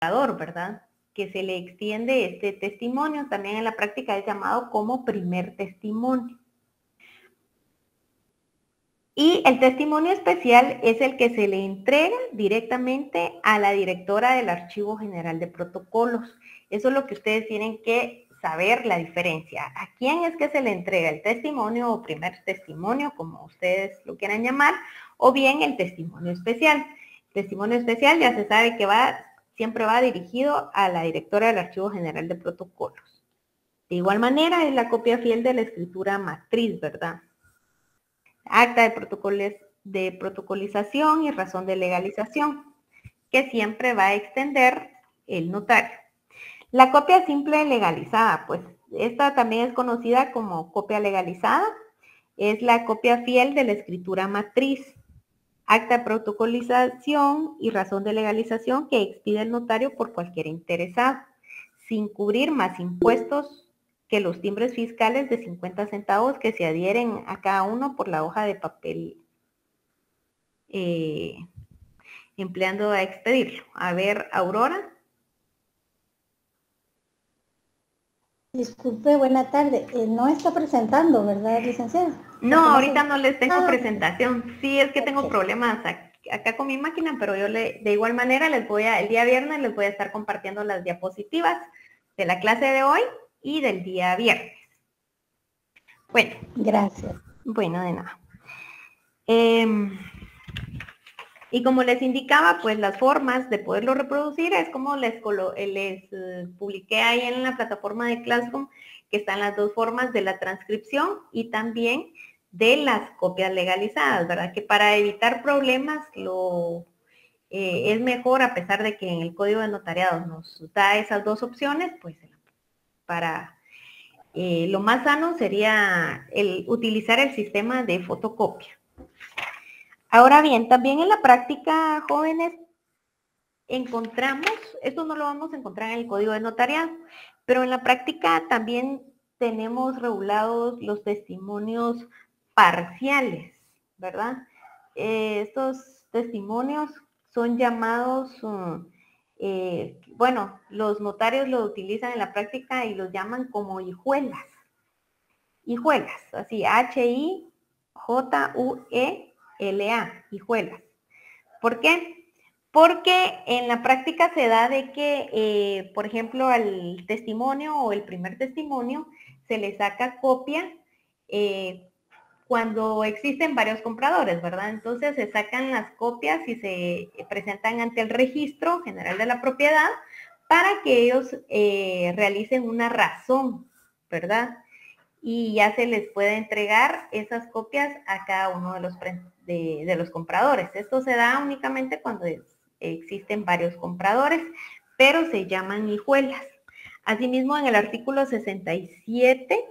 ¿verdad? Que se le extiende este testimonio, también en la práctica es llamado como primer testimonio. Y el testimonio especial es el que se le entrega directamente a la directora del Archivo General de Protocolos. Eso es lo que ustedes tienen que saber la diferencia. ¿A quién es que se le entrega el testimonio o primer testimonio, como ustedes lo quieran llamar, o bien el testimonio especial? El testimonio especial ya se sabe que siempre va dirigido a la directora del Archivo General de Protocolos. De igual manera, es la copia fiel de la escritura matriz, ¿verdad? Acta de protocolización y razón de legalización, que siempre va a extender el notario. La copia simple legalizada, pues esta también es conocida como copia legalizada, es la copia fiel de la escritura matriz. Acta de protocolización y razón de legalización que expide el notario por cualquier interesado, sin cubrir más impuestos que los timbres fiscales de 50 centavos que se adhieren a cada uno por la hoja de papel empleando a expedirlo. A ver, Aurora. Disculpe, buena tarde. No está presentando, ¿verdad, licenciada? No, ahorita no les tengo Ah, presentación. Sí, es que tengo problemas acá con mi máquina, pero yo de igual manera el día viernes les voy a estar compartiendo las diapositivas de la clase de hoy y del día viernes. Bueno. Gracias. Bueno, de nada. Y como les indicaba, pues las formas de poderlo reproducir es como les publiqué ahí en la plataforma de Classroom, que están las dos formas de la transcripción y también de las copias legalizadas, ¿verdad? Que para evitar problemas es mejor, a pesar de que en el Código de Notariado nos da esas dos opciones, pues para lo más sano sería utilizar el sistema de fotocopia. Ahora bien, también en la práctica, jóvenes, encontramos, esto no lo vamos a encontrar en el Código de Notariado, pero en la práctica también tenemos regulados los testimonios parciales, ¿verdad? Estos testimonios son llamados, bueno, los notarios lo utilizan en la práctica y los llaman como hijuelas. Hijuelas, así, H-I-J-U-E-L-A, hijuelas. ¿Por qué? Porque en la práctica se da de que, por ejemplo, al testimonio o el primer testimonio se le saca copia cuando existen varios compradores, ¿verdad? Entonces se sacan las copias y se presentan ante el Registro General de la Propiedad para que ellos realicen una razón, ¿verdad? Y ya se les puede entregar esas copias a cada uno de los compradores. Esto se da únicamente cuando existen varios compradores, pero se llaman hijuelas. Asimismo, en el artículo 67,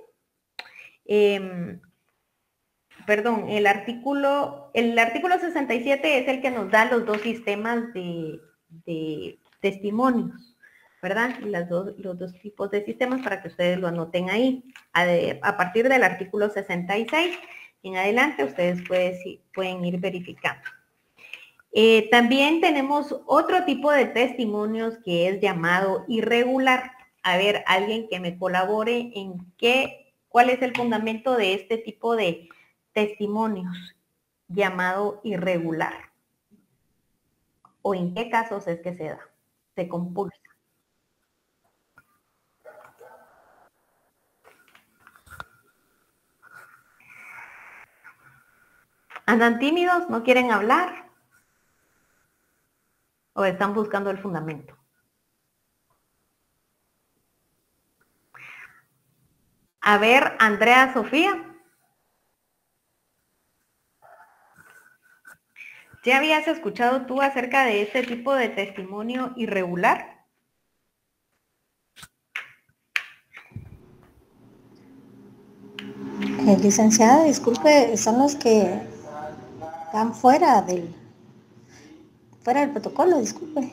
el artículo 67 es el que nos da los dos sistemas de testimonios, ¿verdad? Los dos tipos de sistemas para que ustedes lo anoten ahí. A partir del artículo 66 en adelante, ustedes pueden ir verificando. También tenemos otro tipo de testimonios que es llamado irregular. A ver, alguien que me colabore en cuál es el fundamento de este tipo de testimonios llamado irregular. ¿O en qué casos es que se da? Se compulsa. ¿Andan tímidos? ¿No quieren hablar? ¿O están buscando el fundamento? A ver, Andrea Sofía. ¿Ya habías escuchado tú acerca de este tipo de testimonio irregular? Licenciada, disculpe, son los que están fuera del protocolo, disculpe.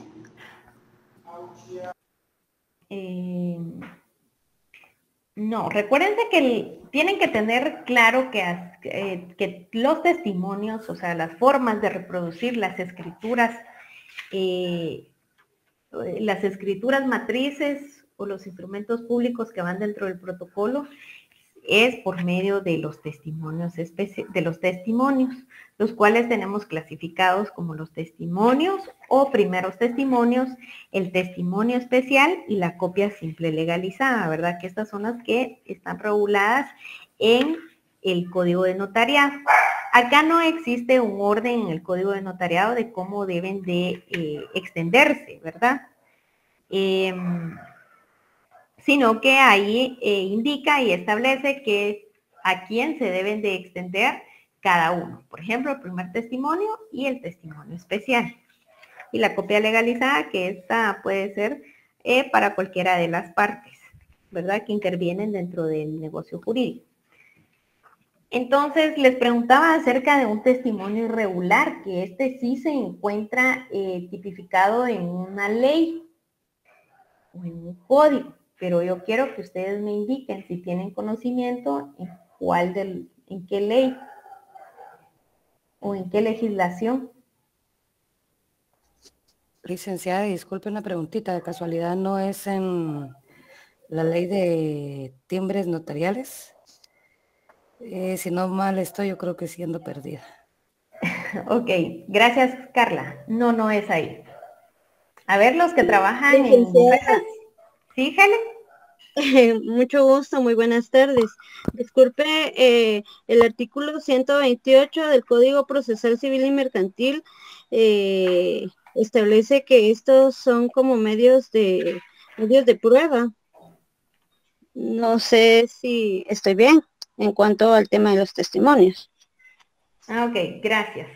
No, recuérdense que tienen que tener claro que los testimonios, o sea, las formas de reproducir las escrituras las escrituras matrices o los instrumentos públicos que van dentro del protocolo es por medio de los testimonios, los cuales tenemos clasificados como los testimonios o primeros testimonios, el testimonio especial y la copia simple legalizada, ¿verdad? Que estas son las que están reguladas en el Código de Notariado. Acá no existe un orden en el Código de Notariado de cómo deben de extenderse, ¿verdad? Sino que ahí indica y establece que a quién se deben de extender cada uno. Por ejemplo, el primer testimonio y el testimonio especial. Y la copia legalizada, que esta puede ser para cualquiera de las partes, ¿verdad? Que intervienen dentro del negocio jurídico. Entonces, les preguntaba acerca de un testimonio irregular, que este sí se encuentra tipificado en una ley o en un código. Pero yo quiero que ustedes me indiquen si tienen conocimiento en qué ley o en qué legislación. Licenciada, disculpe una preguntita, de casualidad no es en la ley de timbres notariales. Si no mal estoy, yo creo que siendo perdida. Ok, gracias Carla. No es ahí. A ver, los que trabajan en... ¿Sí, Helen? Mucho gusto, muy buenas tardes. Disculpe, el artículo 128 del Código Procesal Civil y Mercantil establece que estos son como medios de prueba. No sé si estoy bien en cuanto al tema de los testimonios. Ok, gracias.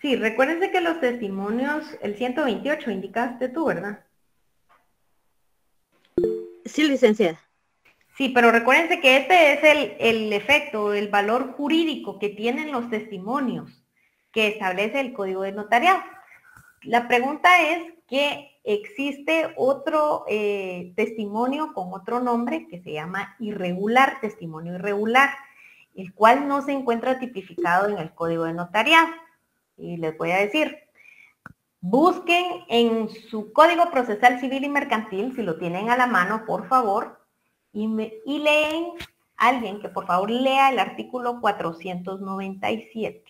Sí, recuérdense que los testimonios, el 128 indicaste tú, ¿verdad? Sí, licenciada. Sí, pero recuérdense que este es el efecto, el valor jurídico que tienen los testimonios que establece el Código de Notariado. La pregunta es que existe otro testimonio con otro nombre que se llama irregular, testimonio irregular, el cual no se encuentra tipificado en el Código de Notariado. Y les voy a decir, busquen en su Código Procesal Civil y Mercantil, si lo tienen a la mano, por favor, y leen, alguien que por favor lea el artículo 497.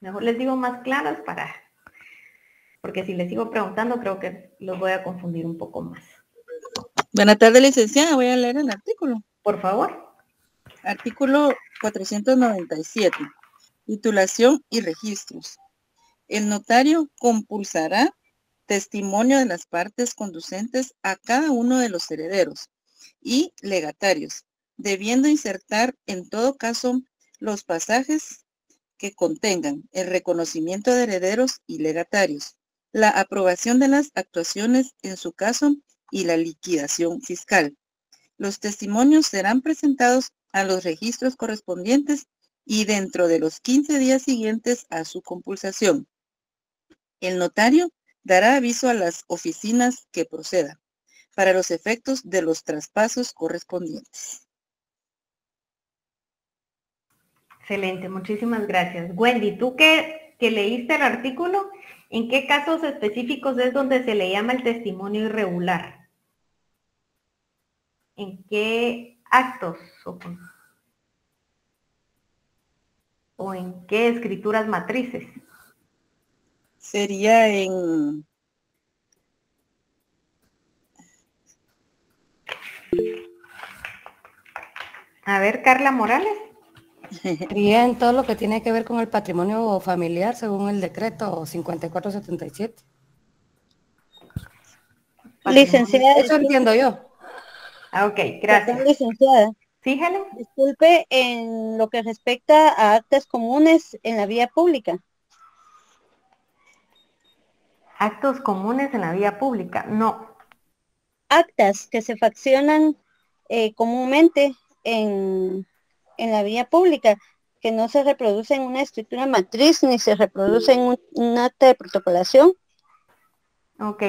Mejor les digo más claras porque si les sigo preguntando creo que los voy a confundir un poco más. Buenas tardes, licenciada. Voy a leer el artículo. Por favor. Artículo 497. Titulación y registros. El notario compulsará testimonio de las partes conducentes a cada uno de los herederos y legatarios, debiendo insertar en todo caso los pasajes que contengan el reconocimiento de herederos y legatarios, la aprobación de las actuaciones en su caso y la liquidación fiscal. Los testimonios serán presentados a los registros correspondientes y dentro de los 15 días siguientes a su compulsación. El notario dará aviso a las oficinas que proceda para los efectos de los traspasos correspondientes. Excelente, muchísimas gracias. Wendy, tú que leíste el artículo, ¿en qué casos específicos es donde se le llama el testimonio irregular? ¿En qué actos o en qué escrituras matrices? Sería en... A ver, Carla Morales. Sería en todo lo que tiene que ver con el patrimonio familiar, según el decreto 5477. Licenciada. Eso entiendo yo. Ok, gracias. Perdón, licenciada. Sí, Helen. Disculpe, en lo que respecta a actas comunes en la vía pública. Actos comunes en la vía pública, no. Actas que se faccionan comúnmente en la vía pública, que no se reproduce en una escritura matriz ni se reproduce en un acta de protocolación. Ok,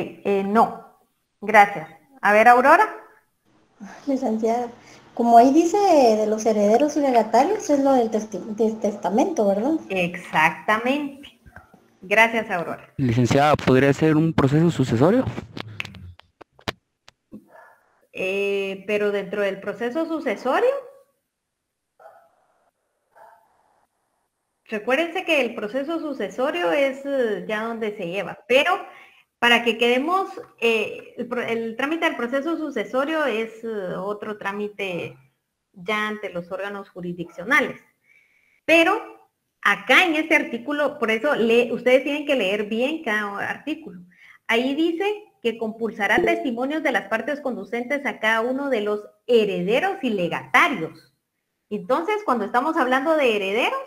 no. Gracias. A ver, Aurora. Licenciada, como ahí dice de los herederos y legatarios, es lo del testamento, ¿verdad? Exactamente. Gracias, Aurora. Licenciada, ¿podría ser un proceso sucesorio? Pero dentro del proceso sucesorio, recuérdense que el proceso sucesorio es ya donde se lleva, pero para que quedemos, el trámite del proceso sucesorio es otro trámite ya ante los órganos jurisdiccionales. Pero acá en este artículo, por eso ustedes tienen que leer bien cada artículo. Ahí dice que compulsará testimonios de las partes conducentes a cada uno de los herederos y legatarios. Entonces, cuando estamos hablando de herederos,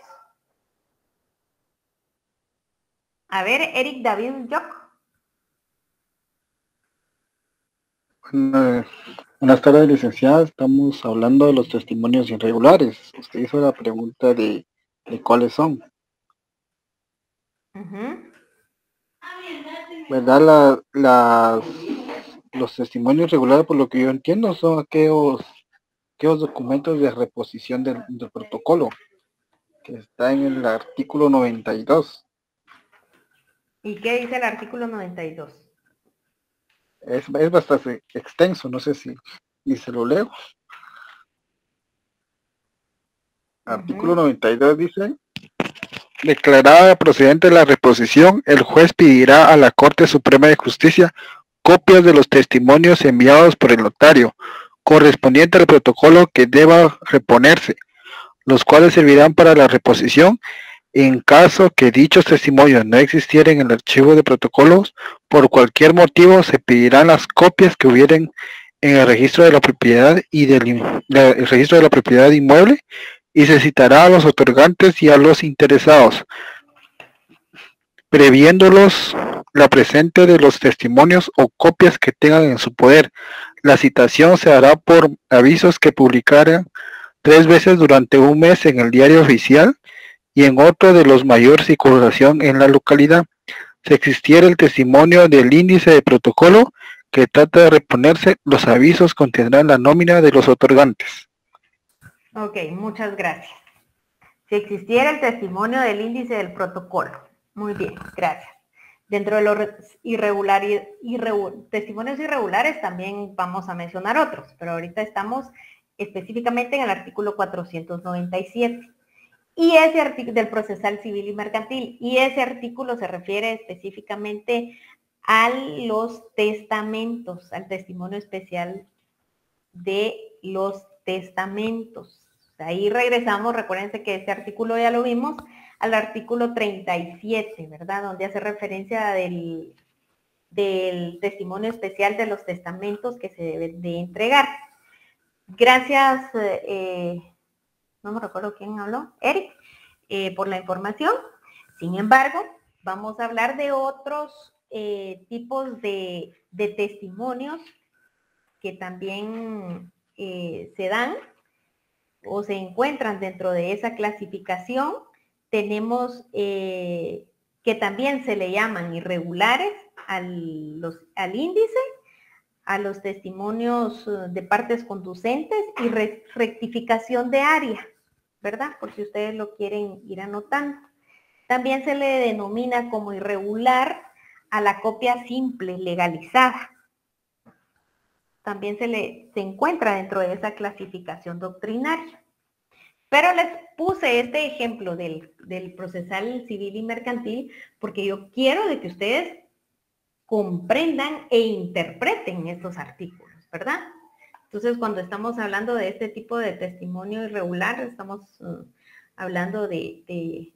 a ver, Eric David Jock. Buenas tardes, licenciada. Estamos hablando de los testimonios irregulares. Usted hizo la pregunta de cuáles son. ¿Verdad? Los testimonios irregulares, por lo que yo entiendo, son aquellos documentos de reposición del protocolo, que está en el artículo 92. ¿Y qué dice el artículo 92? Es bastante extenso, no sé si se lo leo. Artículo 92 dice: declarada procedente la reposición, el juez pedirá a la Corte Suprema de Justicia copias de los testimonios enviados por el notario, correspondiente al protocolo que deba reponerse, los cuales servirán para la reposición. En caso que dichos testimonios no existieran en el archivo de protocolos, por cualquier motivo se pedirán las copias que hubieran en el registro de la propiedad y el registro de la propiedad inmueble, y se citará a los otorgantes y a los interesados, previéndolos la presente de los testimonios o copias que tengan en su poder. La citación se hará por avisos que publicarán 3 veces durante un mes en el diario oficial y en otro de los mayor circulación en la localidad. Si existiera el testimonio del índice de protocolo que trata de reponerse, los avisos contendrán la nómina de los otorgantes. Ok, muchas gracias. Si existiera el testimonio del índice del protocolo. Muy bien, gracias. Dentro de los testimonios irregulares también vamos a mencionar otros, pero ahorita estamos específicamente en el artículo 497. Y ese artículo del procesal civil y mercantil, y ese artículo se refiere específicamente a los testamentos, al testimonio especial de los testamentos. Ahí regresamos, recuérdense que ese artículo ya lo vimos, al artículo 37, ¿verdad? Donde hace referencia del testimonio especial de los testamentos que se deben de entregar. Gracias, no me recuerdo quién habló, Eric, por la información. Sin embargo, vamos a hablar de otros tipos de testimonios que también se dan o se encuentran dentro de esa clasificación. Tenemos que también se le llaman irregulares al índice, a los testimonios de partes conducentes y rectificación de área, ¿verdad? Por si ustedes lo quieren ir anotando. También se le denomina como irregular a la copia simple legalizada. También se encuentra dentro de esa clasificación doctrinaria. Pero les puse este ejemplo del procesal civil y mercantil porque yo quiero de que ustedes comprendan e interpreten estos artículos, ¿verdad? Entonces, cuando estamos hablando de este tipo de testimonio irregular, estamos hablando de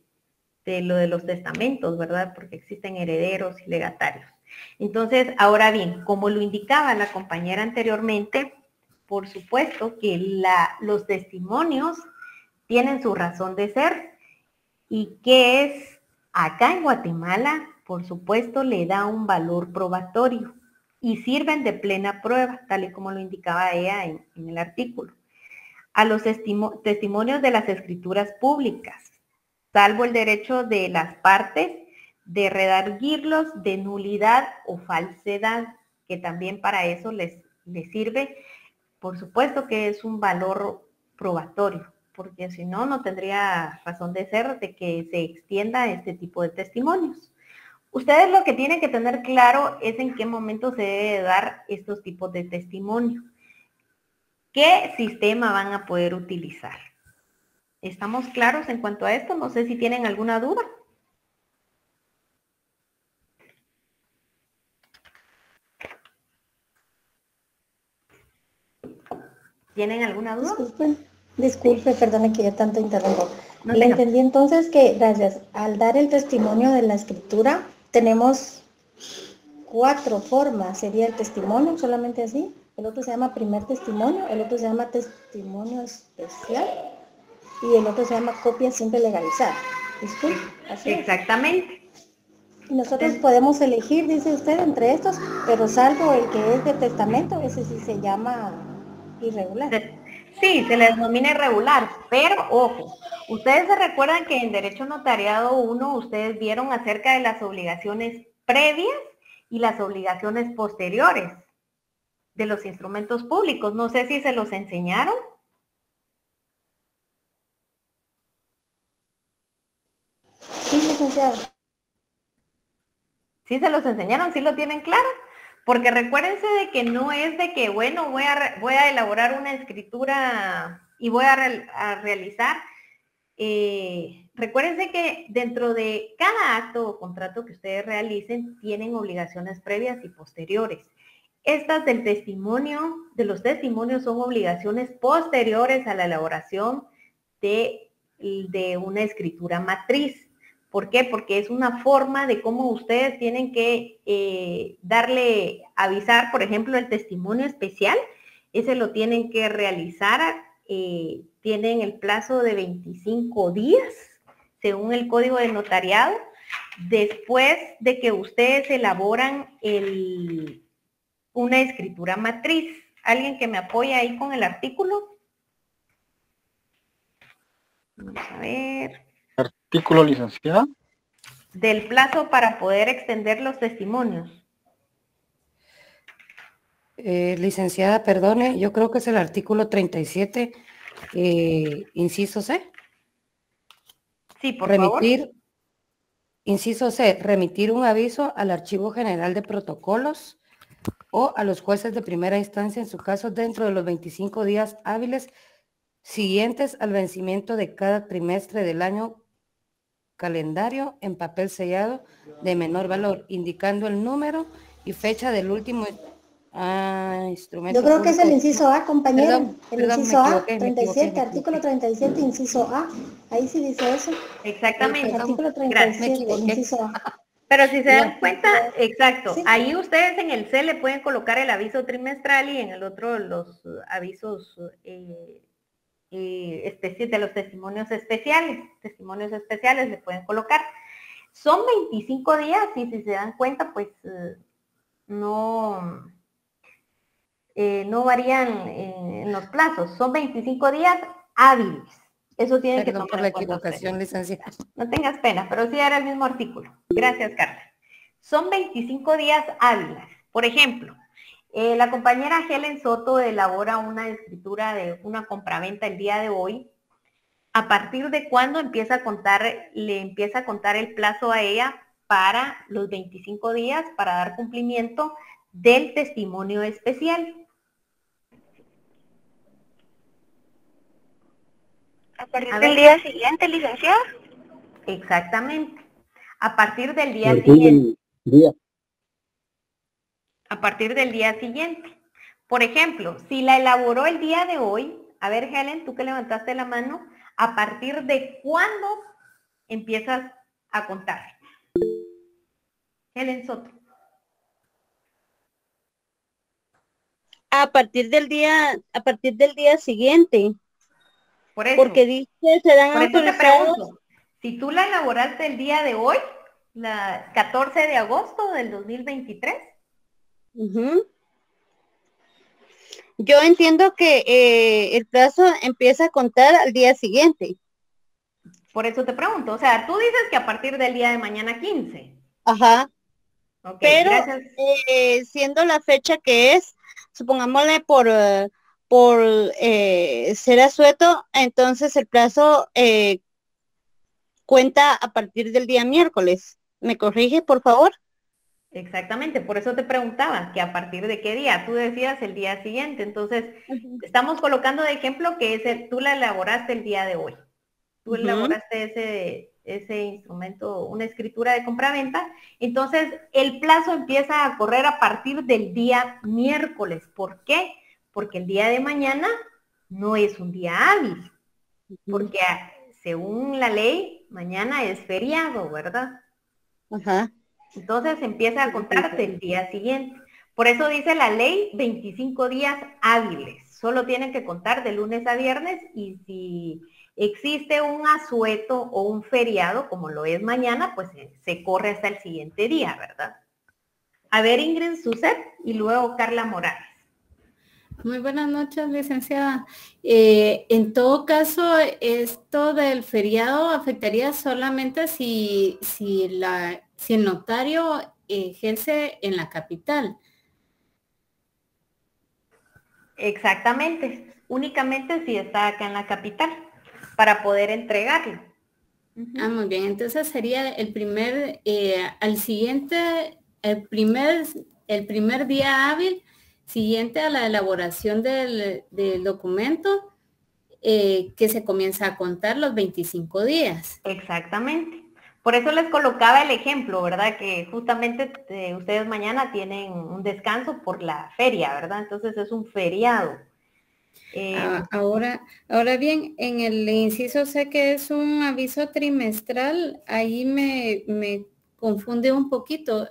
lo de los testamentos, ¿verdad? Porque existen herederos y legatarios. Entonces, ahora bien, como lo indicaba la compañera anteriormente, por supuesto que los testimonios tienen su razón de ser y que es acá en Guatemala, por supuesto, le da un valor probatorio y sirven de plena prueba, tal y como lo indicaba ella en el artículo. A los testimonios de las escrituras públicas, salvo el derecho de las partes de redarguirlos de nulidad o falsedad, que también para eso les sirve. Por supuesto que es un valor probatorio, porque si no, no tendría razón de ser de que se extienda este tipo de testimonios. Ustedes lo que tienen que tener claro es en qué momento se debe dar estos tipos de testimonio. ¿Qué sistema van a poder utilizar? ¿Estamos claros en cuanto a esto? No sé si tienen alguna duda. ¿Tienen alguna duda? Disculpe, perdone que yo tanto interrumpo. No Le tenga- entendí entonces que, gracias, al dar el testimonio de la escritura, tenemos 4 formas. Sería el testimonio, solamente así. El otro se llama primer testimonio, el otro se llama testimonio especial y el otro se llama copia siempre legalizada. Disculpe, así es. Exactamente. Y nosotros podemos elegir, dice usted, entre estos, pero salvo el que es de testamento, ese sí se llama irregular. Sí, se le denomina irregular, pero ojo, ustedes se recuerdan que en Derecho Notariado 1 ustedes vieron acerca de las obligaciones previas y las obligaciones posteriores de los instrumentos públicos. No sé si se los enseñaron. Sí, licenciado. ¿Sí se los enseñaron? ¿Sí lo tienen claro? Porque recuérdense de que no es de que, bueno, voy a elaborar una escritura y voy a realizar. Recuérdense que dentro de cada acto o contrato que ustedes realicen, tienen obligaciones previas y posteriores. Estas del testimonio, de los testimonios, son obligaciones posteriores a la elaboración de una escritura matriz. ¿Por qué? Porque es una forma de cómo ustedes tienen que avisar, por ejemplo, el testimonio especial, ese lo tienen que realizar, tienen el plazo de 25 días, según el Código de Notariado, después de que ustedes elaboran una escritura matriz. ¿Alguien que me apoye ahí con el artículo? Vamos a ver. Artículo, licenciada. Del plazo para poder extender los testimonios. Licenciada, perdone, yo creo que es el artículo 37, inciso C. Sí, por Remitir, favor. inciso C, remitir un aviso al Archivo General de Protocolos o a los jueces de primera instancia en su caso dentro de los 25 días hábiles siguientes al vencimiento de cada trimestre del año calendario en papel sellado de menor valor, indicando el número y fecha del último instrumento. Yo creo que es el público. inciso A, compañero. Perdón, Inciso A, me 37, equivoqué. artículo 37, inciso A. Ahí sí dice eso. Exactamente. Artículo Gracias. 37, inciso A. Pero si se dan cuenta, exacto, Sí. ahí ustedes en el C le pueden colocar el aviso trimestral y en el otro los avisos de los testimonios especiales le pueden colocar. Son 25 días y si se dan cuenta, pues no varían en los plazos. Son 25 días hábiles. Eso tiene que Perdón tomar por la en cuenta equivocación, ustedes. licenciada. No tengas pena, pero sí era el mismo artículo. Gracias, Carla. Son 25 días hábiles. Por ejemplo, la compañera Helen Soto elabora una escritura de una compraventa el día de hoy. ¿A partir de cuándo le empieza a contar el plazo a ella para los 25 días para dar cumplimiento del testimonio especial? ¿A partir del día siguiente, licenciada? Exactamente. A partir del día siguiente. A partir del día siguiente. Por ejemplo, si la elaboró el día de hoy, a ver, Helen, tú que levantaste la mano, ¿a partir de cuándo empiezas a contar? Helen Soto. A partir del día siguiente. Por eso. Porque dice, serán por eso te autorizados. pregunto, si tú la elaboraste el día de hoy, la 14 de agosto del 2023. Yo entiendo que el plazo empieza a contar al día siguiente. Por eso te pregunto, o sea, tú dices que a partir del día de mañana 15. Ajá. Okay, pero siendo la fecha que es, supongámosle por ser asueto, entonces el plazo cuenta a partir del día miércoles. ¿Me corrige, por favor? Exactamente, por eso te preguntaba que a partir de qué día. Tú decías el día siguiente, entonces estamos colocando de ejemplo que tú la elaboraste el día de hoy. Tú elaboraste ese instrumento, una escritura de compraventa, entonces el plazo empieza a correr a partir del día miércoles. ¿Por qué? Porque el día de mañana no es un día hábil, porque según la ley, mañana es feriado, ¿verdad? Ajá. Entonces empieza a contar del día siguiente. Por eso dice la ley 25 días hábiles. Solo tienen que contar de lunes a viernes y si existe un asueto o un feriado, como lo es mañana, pues se corre hasta el siguiente día, ¿verdad? A ver, Ingrid Suset y luego Carla Morales. Muy buenas noches, licenciada. En todo caso, esto del feriado afectaría solamente si el notario ejerce en la capital. Exactamente, únicamente si está acá en la capital, para poder entregarlo. Muy bien, entonces sería el primer, al siguiente, el primer día hábil siguiente a la elaboración del documento, que se comienza a contar los 25 días. Exactamente. Por eso les colocaba el ejemplo, ¿verdad? Que justamente ustedes mañana tienen un descanso por la feria, ¿verdad? Entonces es un feriado. Ahora bien, en el inciso sé que es un aviso trimestral, ahí me confunde un poquito.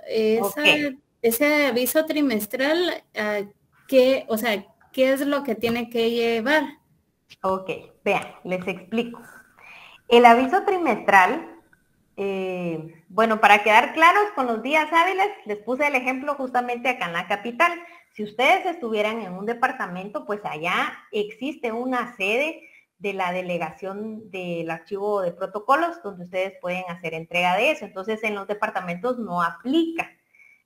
Ese aviso trimestral, ¿qué es lo que tiene que llevar? Ok, vean, les explico. El aviso trimestral, bueno, para quedar claros con los días hábiles, les puse el ejemplo justamente acá en la capital. Si ustedes estuvieran en un departamento, pues allá existe una sede de la delegación del archivo de protocolos donde ustedes pueden hacer entrega de eso. Entonces, en los departamentos no aplica.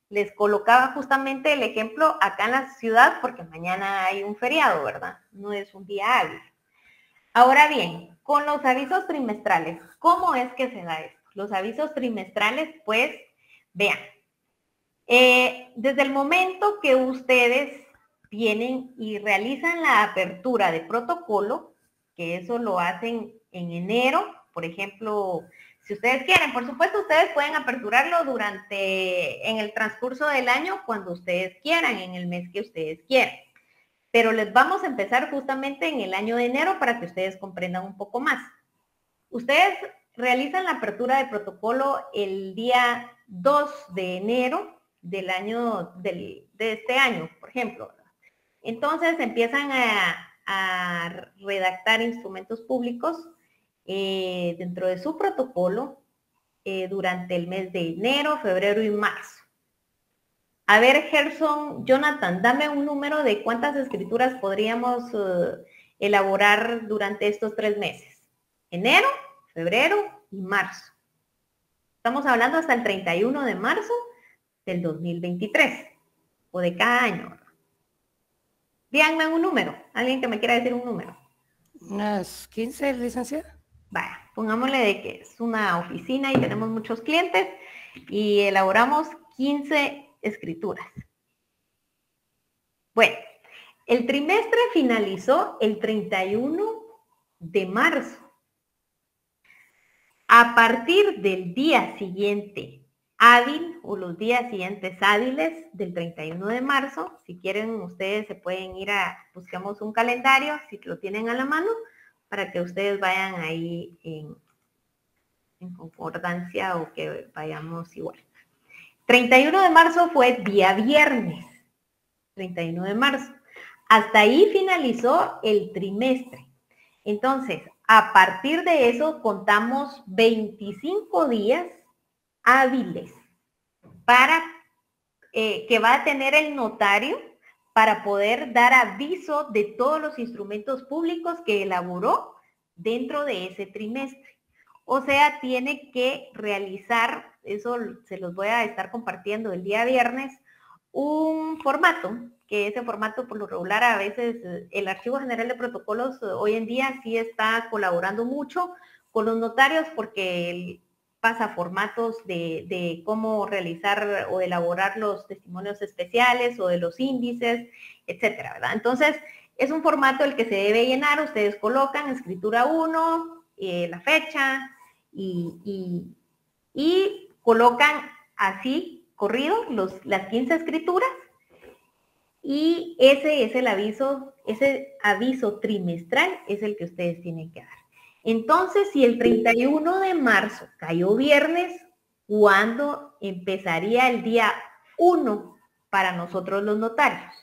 Les colocaba justamente el ejemplo acá en la ciudad porque mañana hay un feriado, ¿verdad? No es un día hábil. Ahora bien, con los avisos trimestrales, ¿cómo es que se da esto? Los avisos trimestrales, pues, vean, desde el momento que ustedes vienen y realizan la apertura de protocolo, que eso lo hacen en enero, por ejemplo, si ustedes quieren, por supuesto, ustedes pueden aperturarlo en el transcurso del año, cuando ustedes quieran, en el mes que ustedes quieran. Pero les vamos a empezar justamente en el año de enero para que ustedes comprendan un poco más. Ustedes realizan la apertura de protocolo el día 2 de enero del año, de este año, por ejemplo. Entonces empiezan a redactar instrumentos públicos dentro de su protocolo durante el mes de enero, febrero y marzo. A ver, Gerson, Jonathan, dame un número de cuántas escrituras podríamos elaborar durante estos 3 meses. Enero, febrero y marzo. Estamos hablando hasta el 31 de marzo del 2023 o de cada año. Díganme un número. Alguien que me quiera decir un número. Unas 15, licenciada. Vaya, pongámosle de que es una oficina y tenemos muchos clientes y elaboramos 15 escrituras. Bueno, el trimestre finalizó el 31 de marzo. A partir del día siguiente hábil o los días siguientes hábiles del 31 de marzo, si quieren ustedes se pueden ir buscamos un calendario, si lo tienen a la mano, para que ustedes vayan ahí en concordancia o que vayamos igual. 31 de marzo fue día viernes, 31 de marzo. Hasta ahí finalizó el trimestre. Entonces, a partir de eso contamos 25 días hábiles para que va a tener el notario para poder dar aviso de todos los instrumentos públicos que elaboró dentro de ese trimestre. O sea, tiene que realizar, eso se los voy a estar compartiendo el día viernes, un formato, que ese formato por lo regular a veces el Archivo General de Protocolos hoy en día sí está colaborando mucho con los notarios porque pasa formatos de cómo realizar o elaborar los testimonios especiales o de los índices, etcétera, ¿verdad? Entonces, es un formato el que se debe llenar. Ustedes colocan escritura 1, la fecha y colocan así corrido las 15 escrituras, y ese es el aviso, ese aviso trimestral es el que ustedes tienen que dar. Entonces, si el 31 de marzo cayó viernes, ¿cuándo empezaría el día 1 para nosotros los notarios?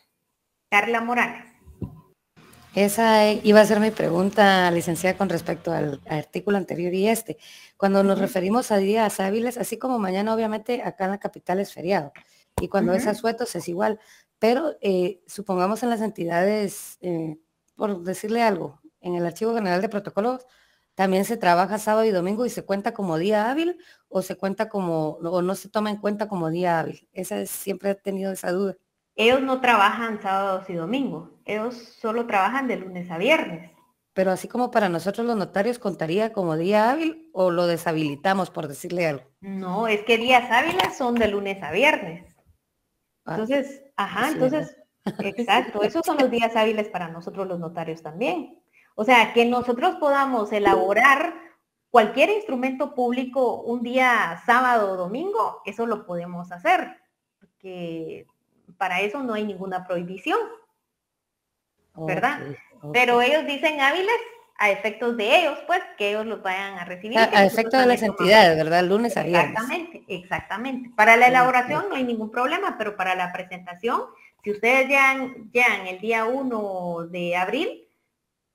Carla Morales. Esa iba a ser mi pregunta, licenciada, con respecto al artículo anterior y este. Cuando nos referimos a días hábiles, así como mañana, obviamente, acá en la capital es feriado, y cuando es asuetos es igual, pero supongamos en las entidades, por decirle algo, en el Archivo General de Protocolos, ¿también se trabaja sábado y domingo y se cuenta como día hábil o se cuenta como, o no se toma en cuenta como día hábil? Siempre he tenido esa duda. Ellos no trabajan sábados y domingos, ellos solo trabajan de lunes a viernes. Pero así como para nosotros los notarios, ¿contaría como día hábil o lo deshabilitamos, por decirle algo? No, es que días hábiles son de lunes a viernes. Entonces, entonces, exacto, esos son los días hábiles para nosotros los notarios también. O sea, que nosotros podamos elaborar cualquier instrumento público un día sábado o domingo, eso lo podemos hacer, porque para eso no hay ninguna prohibición, ¿verdad? Okay. Pero ellos dicen hábiles a efectos de ellos, pues, que ellos los vayan a recibir. A efectos de las entidades, ¿verdad? Lunes a viernes. Exactamente, exactamente. Para la elaboración no hay ningún problema, pero para la presentación, si ustedes llegan el día 1 de abril,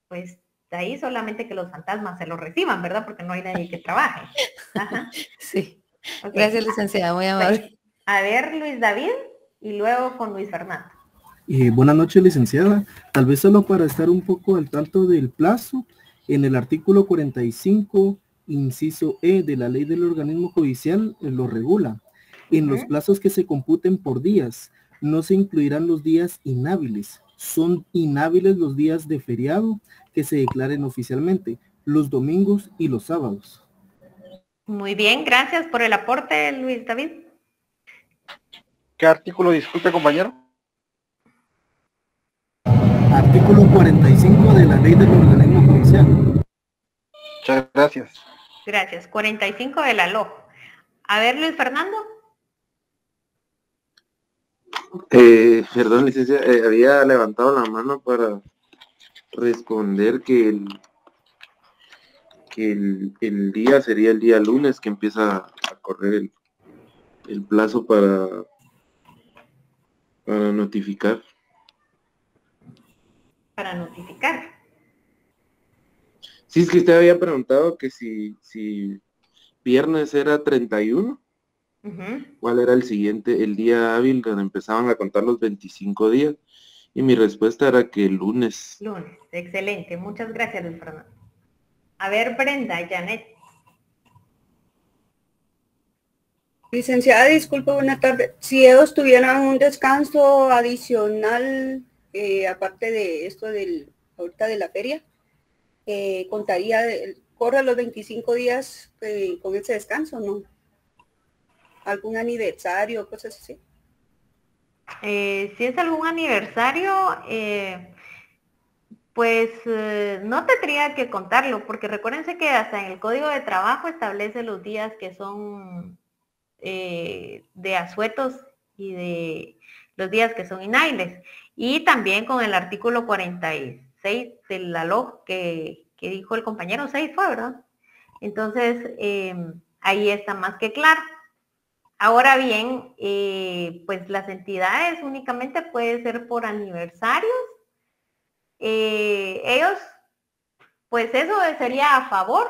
pues de ahí solamente que los fantasmas se lo reciban, ¿verdad? Porque no hay nadie que trabaje. Ajá. Sí. Okay. Gracias, licenciada, muy amable. A ver, Luis David, y luego con Luis Fernando. Buenas noches, licenciada. Tal vez solo para estar un poco al tanto del plazo, en el artículo 45, inciso E de la ley del organismo judicial, lo regula. En los plazos que se computen por días, no se incluirán los días inhábiles. Son inhábiles los días de feriado que se declaren oficialmente, los domingos y los sábados. Muy bien, gracias por el aporte, Luis David. ¿Qué artículo, disculpe, compañero? Artículo 45 de la ley del organismo judicial. Muchas gracias. Gracias. 45 de la LOJ. A ver, Luis Fernando. Perdón, licencia, había levantado la mano para responder que el día sería el día lunes que empieza a correr el plazo para notificar. Para notificar. Sí, es que usted había preguntado que si viernes era 31, ¿cuál era el día hábil donde empezaban a contar los 25 días? Y mi respuesta era que el lunes. Lunes, excelente. Muchas gracias, Luis Fernando. A ver, Brenda, Janet. Licenciada, disculpe, buena tarde. Si ellos tuvieran un descanso adicional, aparte de esto ahorita de la feria, contaría, corre los 25 días con ese descanso, ¿no? ¿Algún aniversario, cosas así? Si es algún aniversario, pues no tendría que contarlo, porque recuérdense que hasta en el Código de Trabajo establece los días que son de asuetos y de los días que son inhábiles. Y también con el artículo 46 de la LOJ que dijo el compañero 6 fue, ¿verdad? Entonces, ahí está más que claro. Ahora bien, pues las entidades únicamente puede ser por aniversarios. Ellos, pues eso sería a favor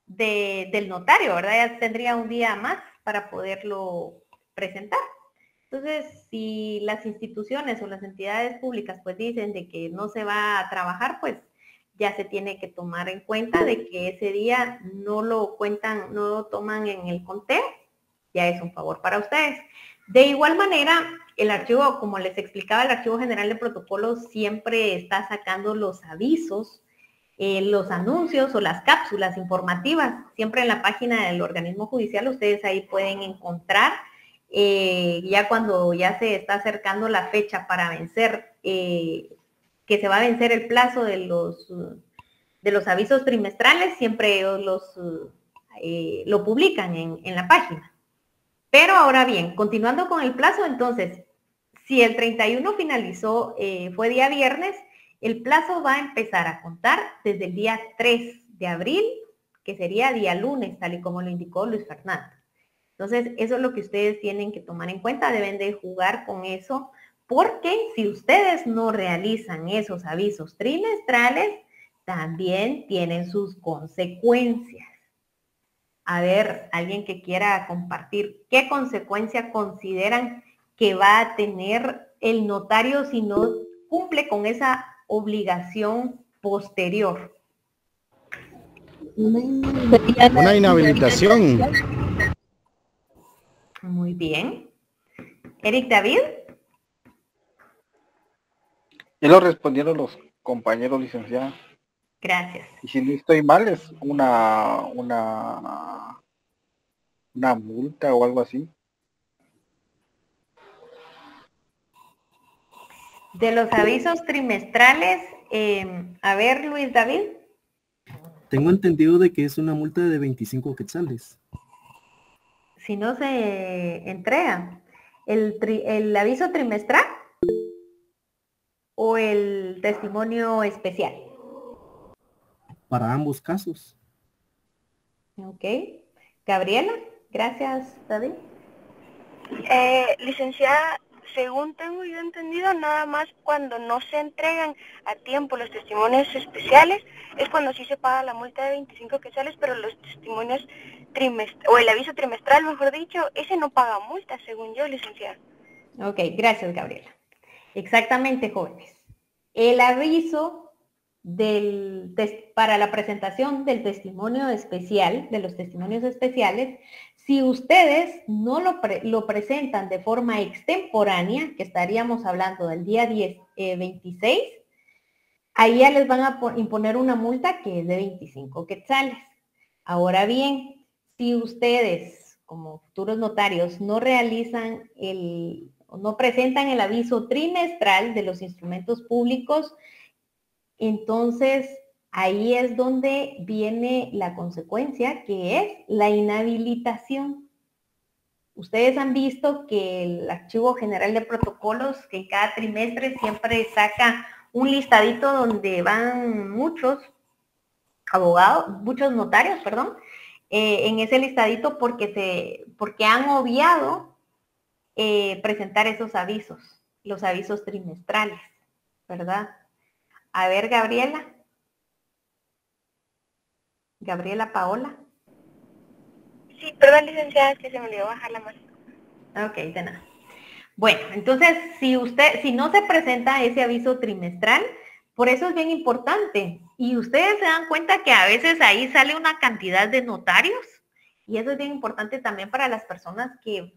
del notario, ¿verdad? Ya tendría un día más para poderlo presentar. Entonces, si las instituciones o las entidades públicas pues dicen de que no se va a trabajar, pues ya se tiene que tomar en cuenta de que ese día no lo cuentan, no lo toman en el conteo, ya es un favor para ustedes. De igual manera, el archivo, como les explicaba, el Archivo General de Protocolos siempre está sacando los avisos los anuncios o las cápsulas informativas. Siempre en la página del organismo judicial ustedes ahí pueden encontrar, ya cuando ya se está acercando la fecha para vencer, que se va a vencer el plazo de los avisos trimestrales, siempre ellos lo publican en la página. Pero ahora bien, continuando con el plazo, entonces, si el 31 finalizó, fue día viernes, el plazo va a empezar a contar desde el día 3 de abril, que sería día lunes, tal y como lo indicó Luis Fernando. Entonces, eso es lo que ustedes tienen que tomar en cuenta, deben de jugar con eso, porque si ustedes no realizan esos avisos trimestrales, también tienen sus consecuencias. A ver, alguien que quiera compartir, ¿qué consecuencia consideran que va a tener el notario si no cumple con esa obligación posterior? Una inhabilitación. Muy bien. Eric David. Ya lo respondieron los compañeros, licenciada. Gracias. Y si no estoy mal, es una multa o algo así. De los avisos trimestrales, a ver, Luis David. Tengo entendido de que es una multa de 25 quetzales. Si no se entrega, ¿el aviso trimestral o el testimonio especial? Para ambos casos. Ok. Gabriela, gracias, David. Licenciada, según tengo yo entendido, nada más cuando no se entregan a tiempo los testimonios especiales es cuando sí se paga la multa de 25 quetzales, pero los testimonios o el aviso trimestral, mejor dicho, ese no paga multa, según yo, licenciada. Ok, gracias, Gabriela. Exactamente, jóvenes. El aviso para la presentación del testimonio especial, de los testimonios especiales, si ustedes no lo presentan de forma extemporánea, que estaríamos hablando del día 26, ahí ya les van a imponer una multa que es de 25 quetzales. Ahora bien, si ustedes, como futuros notarios, no realizan no presentan el aviso trimestral de los instrumentos públicos, entonces ahí es donde viene la consecuencia, que es la inhabilitación. Ustedes han visto que el Archivo General de Protocolos, que en cada trimestre siempre saca un listadito donde van muchos notarios, en ese listadito porque han obviado presentar esos avisos, los avisos trimestrales, ¿verdad? A ver, Gabriela. Gabriela Paola. Sí, perdón, licenciada, es que se me olvidó bajar la mano. Ok, de nada. Bueno, entonces, si no se presenta ese aviso trimestral, por eso es bien importante. Y ustedes se dan cuenta que a veces ahí sale una cantidad de notarios, y eso es bien importante también para las personas que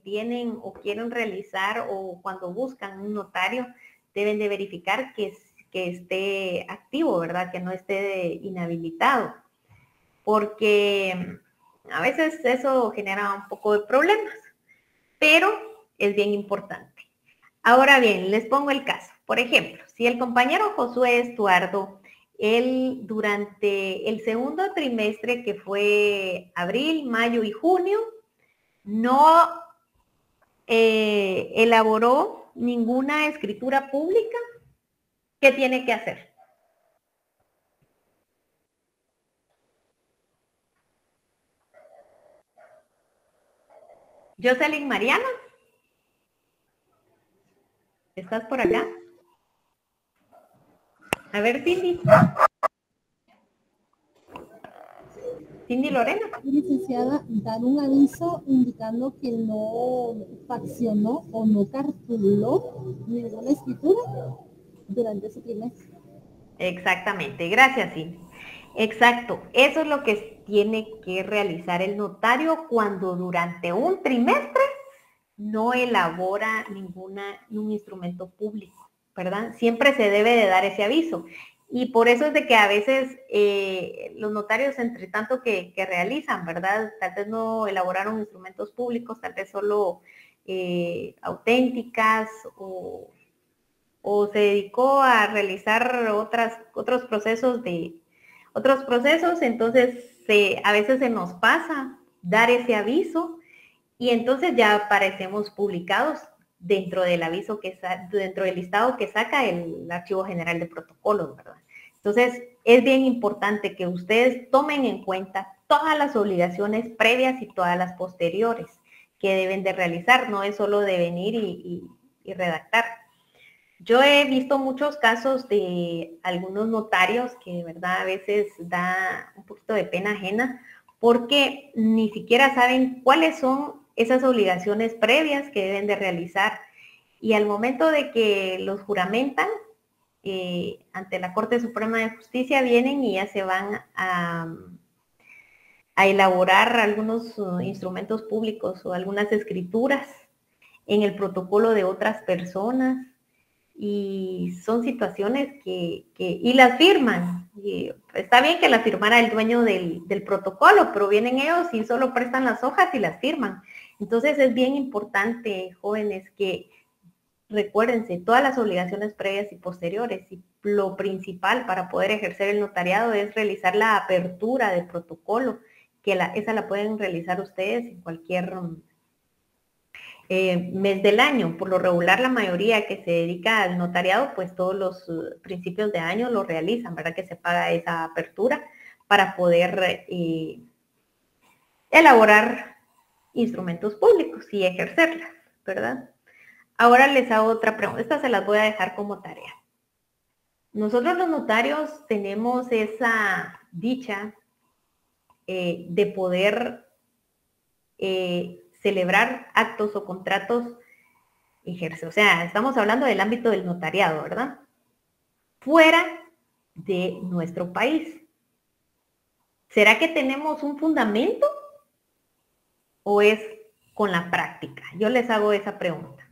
tienen o quieren realizar o cuando buscan un notario, deben de verificar que esté activo, ¿verdad? Que no esté inhabilitado. Porque a veces eso genera un poco de problemas, pero es bien importante. Ahora bien, les pongo el caso. Por ejemplo, si el compañero Josué Estuardo, él durante el segundo trimestre, que fue abril, mayo y junio, no elaboró ninguna escritura pública, ¿qué tiene que hacer? Jocelyn Mariana, ¿estás por acá? A ver, Cindy. Cindy Lorena. Licenciada, dar un aviso indicando que no faccionó o no cartuló ninguna escritura durante ese trimestre. Exactamente, gracias, Cindy. Exacto, eso es lo que tiene que realizar el notario cuando durante un trimestre no elabora ningún instrumento público, ¿verdad? Siempre se debe de dar ese aviso. Y por eso es de que a veces los notarios, entre tanto que realizan, ¿verdad? Tal vez no elaboraron instrumentos públicos, tal vez solo auténticas o se dedicó a realizar otros procesos, entonces a veces se nos pasa dar ese aviso y entonces ya aparecemos publicados dentro del aviso dentro del listado que saca el Archivo General de Protocolos, ¿verdad? Entonces, es bien importante que ustedes tomen en cuenta todas las obligaciones previas y todas las posteriores que deben de realizar, no es solo de venir y redactar. Yo he visto muchos casos de algunos notarios que de verdad a veces da un poquito de pena ajena porque ni siquiera saben cuáles son esas obligaciones previas que deben de realizar. Y al momento de que los juramentan ante la Corte Suprema de Justicia vienen y ya se van a elaborar algunos instrumentos públicos o algunas escrituras en el protocolo de otras personas. Y son situaciones y las firman. Y está bien que las firmara el dueño del protocolo, pero vienen ellos y solo prestan las hojas y las firman. Entonces es bien importante, jóvenes, que recuérdense todas las obligaciones previas y posteriores. Y lo principal para poder ejercer el notariado es realizar la apertura de protocolo, que esa la pueden realizar ustedes en cualquier mes del año. Por lo regular, la mayoría que se dedica al notariado, pues todos los principios de año lo realizan, ¿verdad? Que se paga esa apertura para poder elaborar instrumentos públicos y ejercerlas, ¿verdad? Ahora les hago otra pregunta. Esta se las voy a dejar como tarea. Nosotros los notarios tenemos esa dicha de poder celebrar actos o contratos o sea, estamos hablando del ámbito del notariado, ¿verdad? Fuera de nuestro país. ¿Será que tenemos un fundamento o es con la práctica? Yo les hago esa pregunta.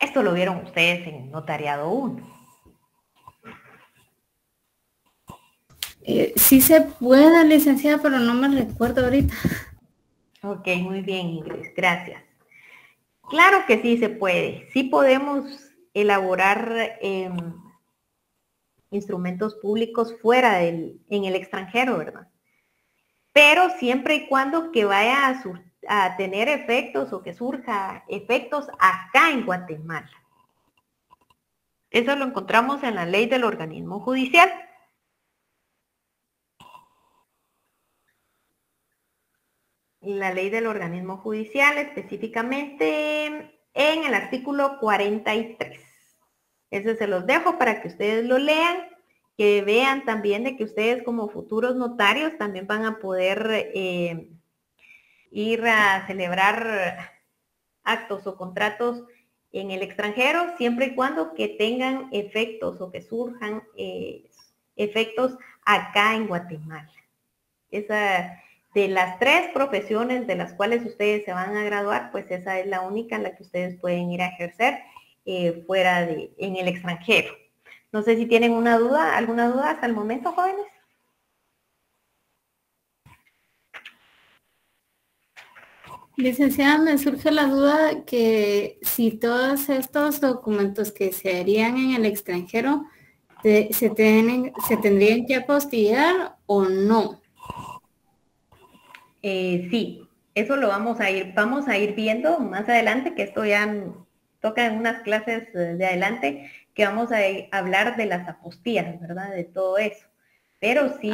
Esto lo vieron ustedes en Notariado 1. Sí se puede, licenciada, pero no me recuerdo ahorita. Ok, muy bien, Ingrid, gracias. Claro que sí se puede. Sí podemos elaborar instrumentos públicos fuera en el extranjero, ¿verdad? Pero siempre y cuando que vaya a tener efectos o que surja efectos acá en Guatemala. Eso lo encontramos en la ley del organismo judicial. La ley del organismo judicial, específicamente en el artículo 43. Ese se los dejo para que ustedes lo lean, que vean también de que ustedes como futuros notarios también van a poder ir a celebrar actos o contratos en el extranjero, siempre y cuando que tengan efectos o que surjan efectos acá en Guatemala. Esa, de las 3 profesiones de las cuales ustedes se van a graduar, pues esa es la única en la que ustedes pueden ir a ejercer en el extranjero. No sé si tienen alguna duda hasta el momento, jóvenes. Licenciada, me surge la duda que si todos estos documentos que se harían en el extranjero se tendrían que apostillar o no. Sí, eso lo vamos a ir viendo más adelante, que esto ya toca en unas clases de adelante, que vamos a hablar de las apostillas, ¿verdad? De todo eso. Pero sí,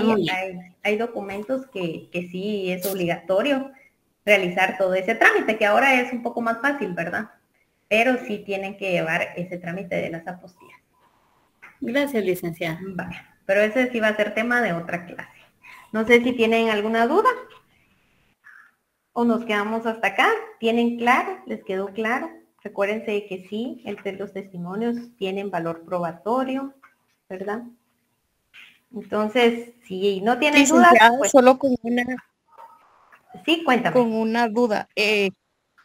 hay documentos que sí es obligatorio realizar todo ese trámite, que ahora es un poco más fácil, ¿verdad? Pero sí tienen que llevar ese trámite de las apostillas. Gracias, licenciada. Vale, pero ese sí va a ser tema de otra clase. No sé si tienen alguna duda. ¿O nos quedamos hasta acá? ¿Tienen claro? ¿Les quedó claro? Recuérdense que sí, los testimonios tienen valor probatorio, ¿verdad? Entonces, si no tienen dudas, pues... Solo con una... Sí, cuéntame. Con una duda.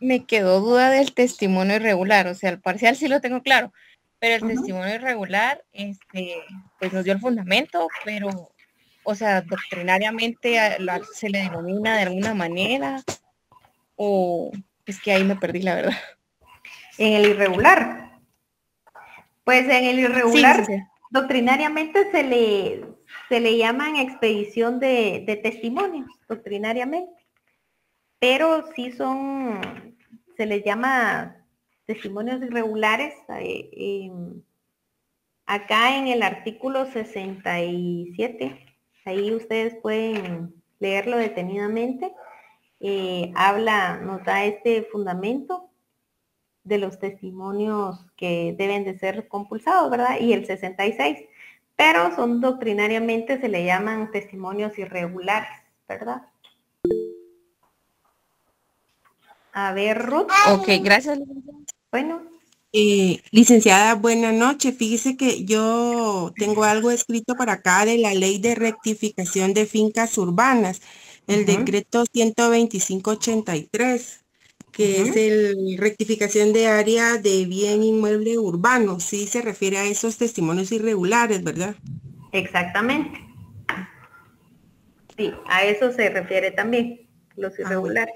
me quedó duda del testimonio irregular, o sea, el parcial sí lo tengo claro, pero el testimonio irregular, pues nos dio el fundamento, pero, o sea, doctrinariamente se le denomina de alguna manera, o es que ahí me perdí, la verdad. En el irregular. Pues en el irregular, Sí. doctrinariamente se le llaman expedición de testimonios, doctrinariamente. Pero sí se les llama testimonios irregulares. Acá en el artículo 67, ahí ustedes pueden leerlo detenidamente, nos da este fundamento de los testimonios que deben de ser compulsados, ¿verdad? Y el 66, pero doctrinariamente se le llaman testimonios irregulares, ¿verdad? A ver, Ruth. Ok, gracias. Bueno. Licenciada, buenas noches. Fíjese que yo tengo algo escrito para acá de la ley de rectificación de fincas urbanas, el decreto 12583, que es el rectificación de área de bien inmueble urbano. Sí se refiere a esos testimonios irregulares, ¿verdad? Exactamente. Sí, a eso se refiere también, los irregulares.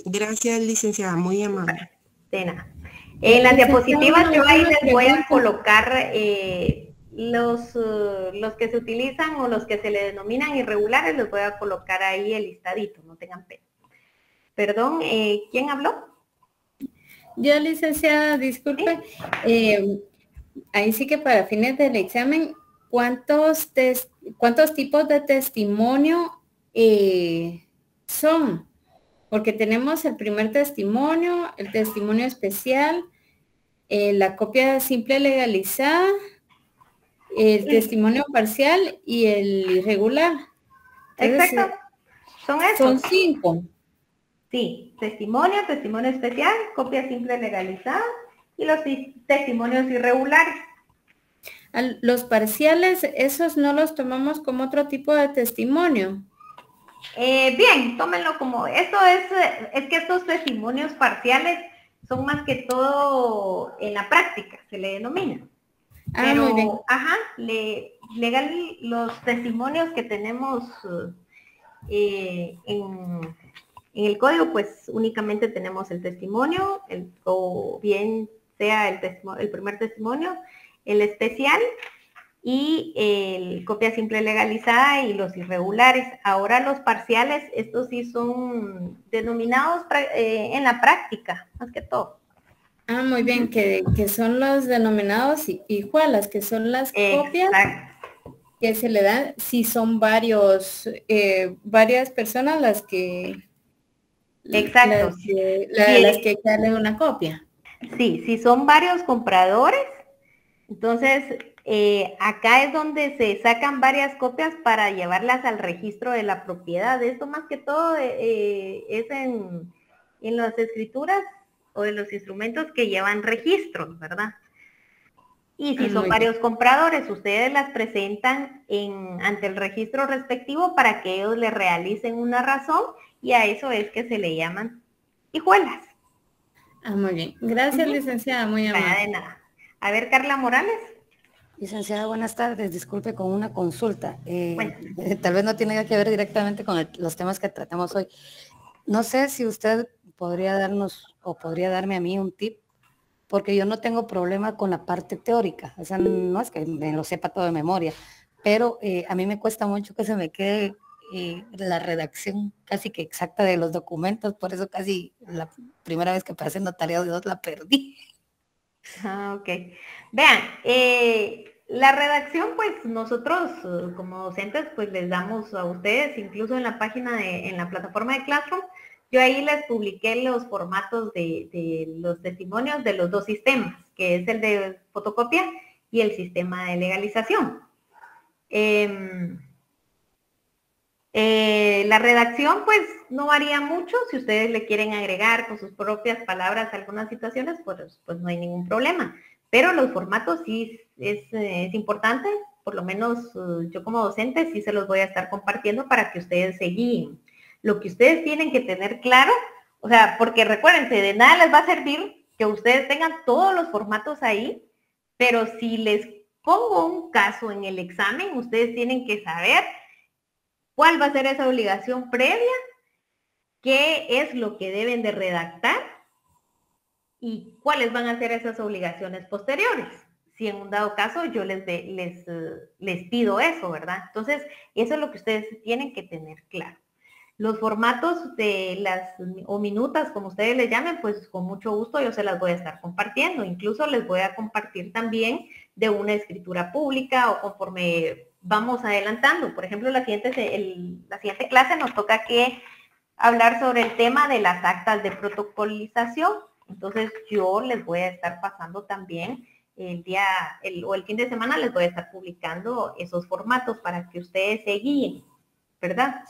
Gracias, licenciada, muy amable. De nada. En las diapositivas yo ahí les voy a colocar los que se utilizan o los que se le denominan irregulares, les voy a colocar ahí el listadito, no tengan pena. Perdón, ¿quién habló? Yo, licenciada, disculpe. Ahí sí que para fines del examen, ¿cuántos tipos de testimonio son? Porque tenemos el primer testimonio, el testimonio especial, la copia simple legalizada, el testimonio parcial y el irregular. Entonces, exacto. Son esos. Son 5. Sí, testimonio especial, copia simple legalizada y los testimonios irregulares. Los parciales, esos no los tomamos como otro tipo de testimonio. Bien, tómenlo como, esto es que estos testimonios parciales son más que todo en la práctica, se le denomina. Pero, muy bien. Legal, los testimonios que tenemos en el código, pues únicamente tenemos el testimonio, o bien sea el primer testimonio, el especial, y el copia simple legalizada y los irregulares. Ahora los parciales, estos sí son denominados en la práctica, más que todo. Muy bien, que son los denominados hijuelas, que son las copias que se le dan si son varias personas las que... Exacto. Las que darle una copia. Sí, si son varios compradores, entonces... acá es donde se sacan varias copias para llevarlas al registro de la propiedad. Esto más que todo es en las escrituras o de los instrumentos que llevan registros, ¿verdad? Y si son varios compradores, ustedes las presentan ante el registro respectivo para que ellos le realicen una razón, y a eso es que se le llaman hijuelas. Muy bien. Gracias, licenciada, muy amable. De nada. A ver, Carla Morales. Licenciada, buenas tardes. Disculpe con una consulta. Tal vez no tiene que ver directamente con los temas que tratamos hoy. No sé si usted podría darme a mí un tip, porque yo no tengo problema con la parte teórica. O sea, no es que me lo sepa todo de memoria, pero a mí me cuesta mucho que se me quede la redacción casi que exacta de los documentos. Por eso casi la primera vez que pasé notariado de 2 la perdí. Ok. Vean, la redacción, pues nosotros como docentes, pues les damos a ustedes, incluso en la página en la plataforma de Classroom, yo ahí les publiqué los formatos de los testimonios de los 2 sistemas, que es el de fotocopia y el sistema de legalización. La redacción pues no varía mucho. Si ustedes le quieren agregar con sus propias palabras algunas situaciones, pues no hay ningún problema. Pero los formatos sí es importante, por lo menos yo como docente sí se los voy a estar compartiendo para que ustedes se guíen. Lo que ustedes tienen que tener claro, O sea, porque recuérdense, de nada les va a servir que ustedes tengan todos los formatos ahí, pero si les pongo un caso en el examen, ustedes tienen que saber cuál va a ser esa obligación previa, qué es lo que deben de redactar y cuáles van a ser esas obligaciones posteriores. Si en un dado caso yo les pido eso, ¿verdad? Entonces, eso es lo que ustedes tienen que tener claro. Los formatos de las, o minutas, como ustedes les llamen, pues con mucho gusto yo se las voy a estar compartiendo. Incluso les voy a compartir también de una escritura pública o conforme vamos adelantando. Por ejemplo, la siguiente clase nos toca que hablar sobre el tema de las actas de protocolización. Entonces yo les voy a estar pasando también el fin de semana les voy a estar publicando esos formatos para que ustedes se guíen, ¿verdad?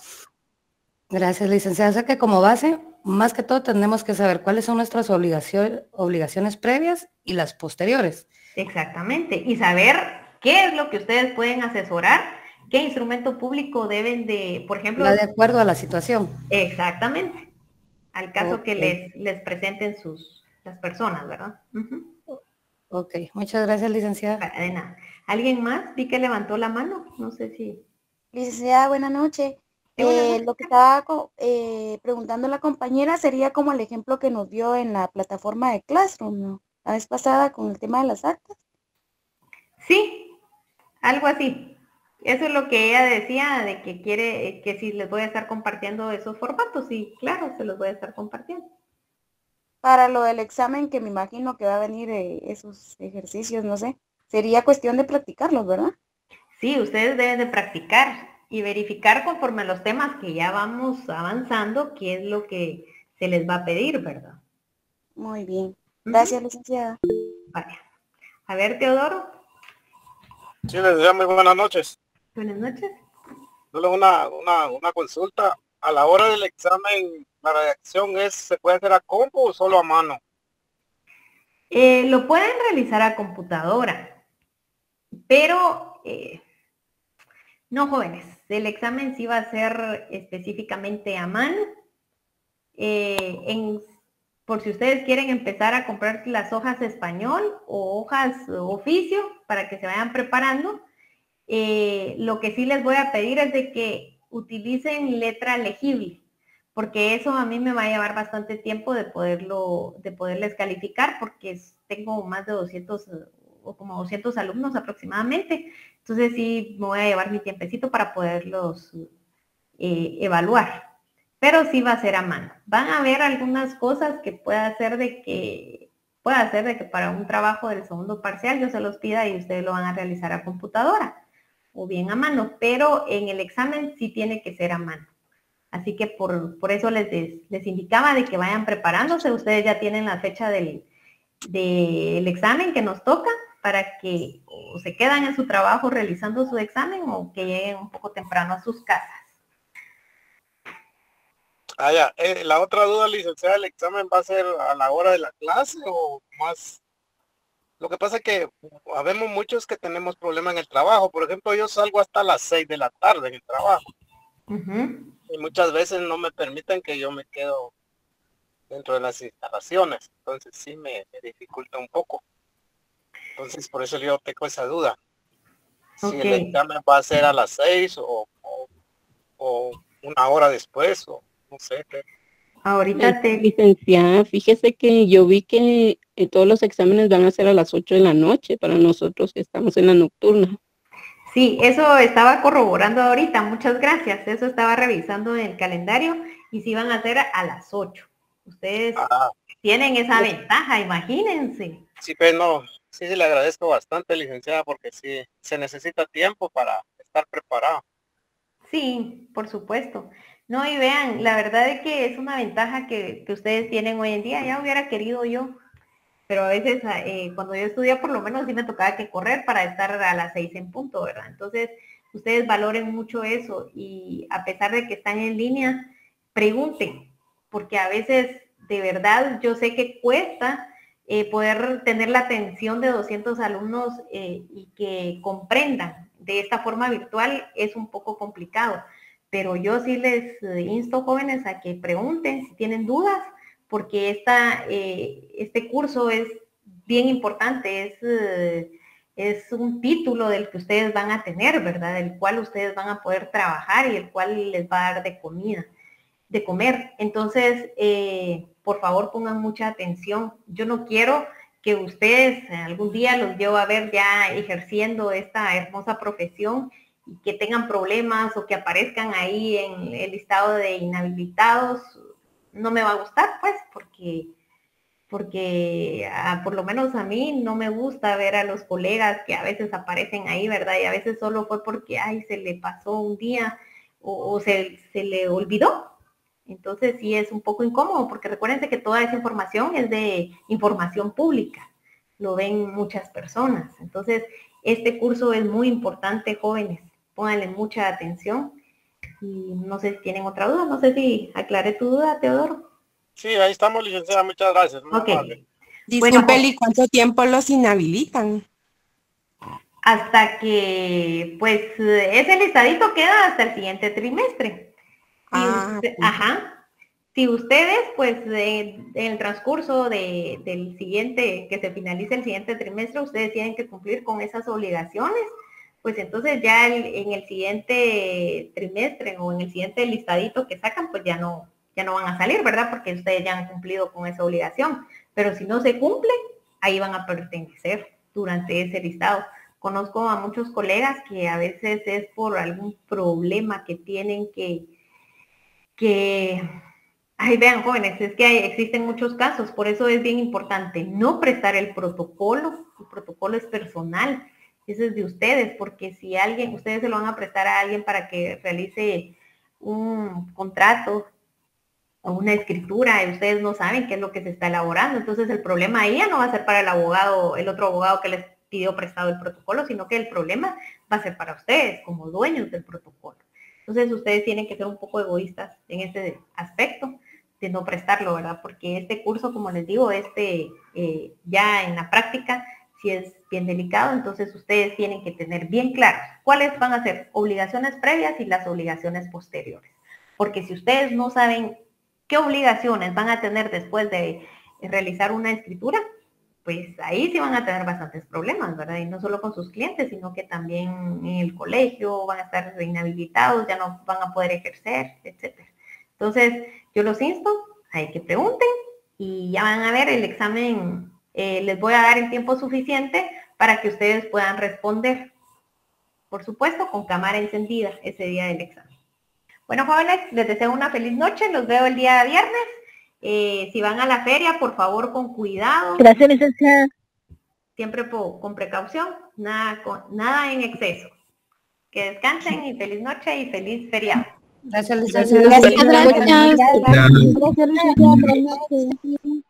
Gracias, licenciada. O sea que como base, más que todo tenemos que saber cuáles son nuestras obligaciones previas y las posteriores. Exactamente. Y saber qué es lo que ustedes pueden asesorar, qué instrumento público deben de, por ejemplo... De acuerdo a la situación. Exactamente. Al caso que les presenten las personas, ¿verdad? Ok, muchas gracias, licenciada. De nada. ¿Alguien más? Vi que levantó la mano. No sé si... Licenciada, buenas noches. Lo que estaba preguntando la compañera sería como el ejemplo que nos dio en la plataforma de Classroom, ¿no? La vez pasada con el tema de las actas. Sí, algo así. Eso es lo que ella decía, de que quiere, que si les voy a estar compartiendo esos formatos. Sí, claro, se los voy a estar compartiendo. Para lo del examen, que me imagino que va a venir esos ejercicios, no sé. Sería cuestión de practicarlos, ¿verdad? Sí, ustedes deben de practicar y verificar conforme a los temas que ya vamos avanzando, qué es lo que se les va a pedir, ¿verdad? Muy bien. Gracias, licenciada. Vaya. A ver, Teodoro. Sí, les deseo muy buenas noches. Buenas noches. Solo una consulta. A la hora del examen, la redacción ¿se puede hacer a compu o solo a mano? Lo pueden realizar a computadora, pero no, jóvenes. El examen sí va a ser específicamente a mano. Por si ustedes quieren empezar a comprar las hojas español o hojas oficio para que se vayan preparando, lo que sí les voy a pedir es de que utilicen letra legible, porque eso a mí me va a llevar bastante tiempo de poderles calificar, porque tengo más de 200 o como 200 alumnos aproximadamente. Entonces sí me voy a llevar mi tiempecito para poderlos evaluar. Pero sí va a ser a mano. Van a haber algunas cosas que pueda hacer de que para un trabajo del segundo parcial yo se los pida y ustedes lo van a realizar a computadora o bien a mano, pero en el examen sí tiene que ser a mano. Así que por eso les indicaba de que vayan preparándose. Ustedes ya tienen la fecha del examen que nos toca para que o se quedan en su trabajo realizando su examen o que lleguen un poco temprano a sus casas. Ya. La otra duda, licenciada, ¿el examen va a ser a la hora de la clase o más? Lo que pasa es que habemos muchos que tenemos problemas en el trabajo. Por ejemplo, yo salgo hasta las 6 de la tarde en el trabajo. Y muchas veces no me permiten que yo me quedo dentro de las instalaciones. Entonces sí me dificulta un poco. Entonces por eso yo tengo esa duda. Si el examen va a ser a las 6 o una hora después o no sé qué. Ahorita Licenciada, fíjese que yo vi que todos los exámenes van a ser a las 8 de la noche para nosotros que estamos en la nocturna. Sí, eso estaba corroborando ahorita, muchas gracias. Eso estaba revisando en el calendario y sí van a ser a las 8. Ustedes tienen esa ventaja, imagínense. Sí, pues no, sí le agradezco bastante, licenciada, porque sí se necesita tiempo para estar preparado. Sí, por supuesto. No, y vean, la verdad es que es una ventaja que ustedes tienen hoy en día. Ya hubiera querido yo, pero a veces cuando yo estudié por lo menos sí me tocaba que correr para estar a las 6 en punto, ¿verdad? Entonces, ustedes valoren mucho eso y a pesar de que están en línea, pregunten, porque a veces de verdad yo sé que cuesta poder tener la atención de 200 alumnos y que comprendan de esta forma virtual es un poco complicado. Pero yo sí les insto, jóvenes, a que pregunten si tienen dudas porque este curso es bien importante, es un título del que ustedes van a tener, ¿verdad? Del cual ustedes van a poder trabajar y el cual les va a dar de comer. Entonces, por favor, pongan mucha atención. Yo no quiero que ustedes algún día los llevo a ver ya ejerciendo esta hermosa profesión y que tengan problemas o que aparezcan ahí en el listado de inhabilitados. No me va a gustar, pues, porque por lo menos a mí no me gusta ver a los colegas que a veces aparecen ahí, ¿verdad? Y a veces solo fue porque, se le pasó un día o se le olvidó. Entonces sí es un poco incómodo, porque recuérdense que toda esa información es de información pública, lo ven muchas personas. Entonces este curso es muy importante, jóvenes, pónganle mucha atención. Y no sé si tienen otra duda, no sé si aclaré tu duda, Teodoro. Sí, ahí estamos, licenciada, muchas gracias. Okay. Disculpe, ¿y cuánto tiempo los inhabilitan? Hasta que, pues, ese listadito queda hasta el siguiente trimestre. Si ustedes, pues, en el transcurso del siguiente, que se finalice el siguiente trimestre, ustedes tienen que cumplir con esas obligaciones, pues entonces ya en el siguiente trimestre o en el siguiente listadito que sacan, pues ya no van a salir, ¿verdad? Porque ustedes ya han cumplido con esa obligación. Pero si no se cumple, ahí van a pertenecer durante ese listado. Conozco a muchos colegas que a veces es por algún problema que tienen vean, jóvenes, es que existen muchos casos, por eso es bien importante no prestar el protocolo es personal, eso es de ustedes, porque si ustedes se lo van a prestar a alguien para que realice un contrato o una escritura y ustedes no saben qué es lo que se está elaborando, entonces el problema ahí ya no va a ser para el otro abogado que les pidió prestado el protocolo, sino que el problema va a ser para ustedes como dueños del protocolo. Entonces ustedes tienen que ser un poco egoístas en ese aspecto de no prestarlo, ¿verdad? Porque este curso, como les digo, ya en la práctica sí es bien delicado, entonces ustedes tienen que tener bien claros cuáles van a ser obligaciones previas y las obligaciones posteriores. Porque si ustedes no saben qué obligaciones van a tener después de realizar una escritura, pues ahí sí van a tener bastantes problemas, ¿verdad? Y no solo con sus clientes, sino que también en el colegio van a estar inhabilitados, ya no van a poder ejercer, etcétera. Entonces, yo los insto a que pregunten y ya van a ver el examen, les voy a dar el tiempo suficiente para que ustedes puedan responder. Por supuesto, con cámara encendida ese día del examen. Bueno, jóvenes, les deseo una feliz noche, los veo el día viernes. Si van a la feria, por favor, con cuidado. Gracias, licenciada. Siempre con precaución, nada en exceso. Que descansen y feliz noche y feliz feriado. Gracias, licenciada. Gracias, licenciada. Gracias, licenciada.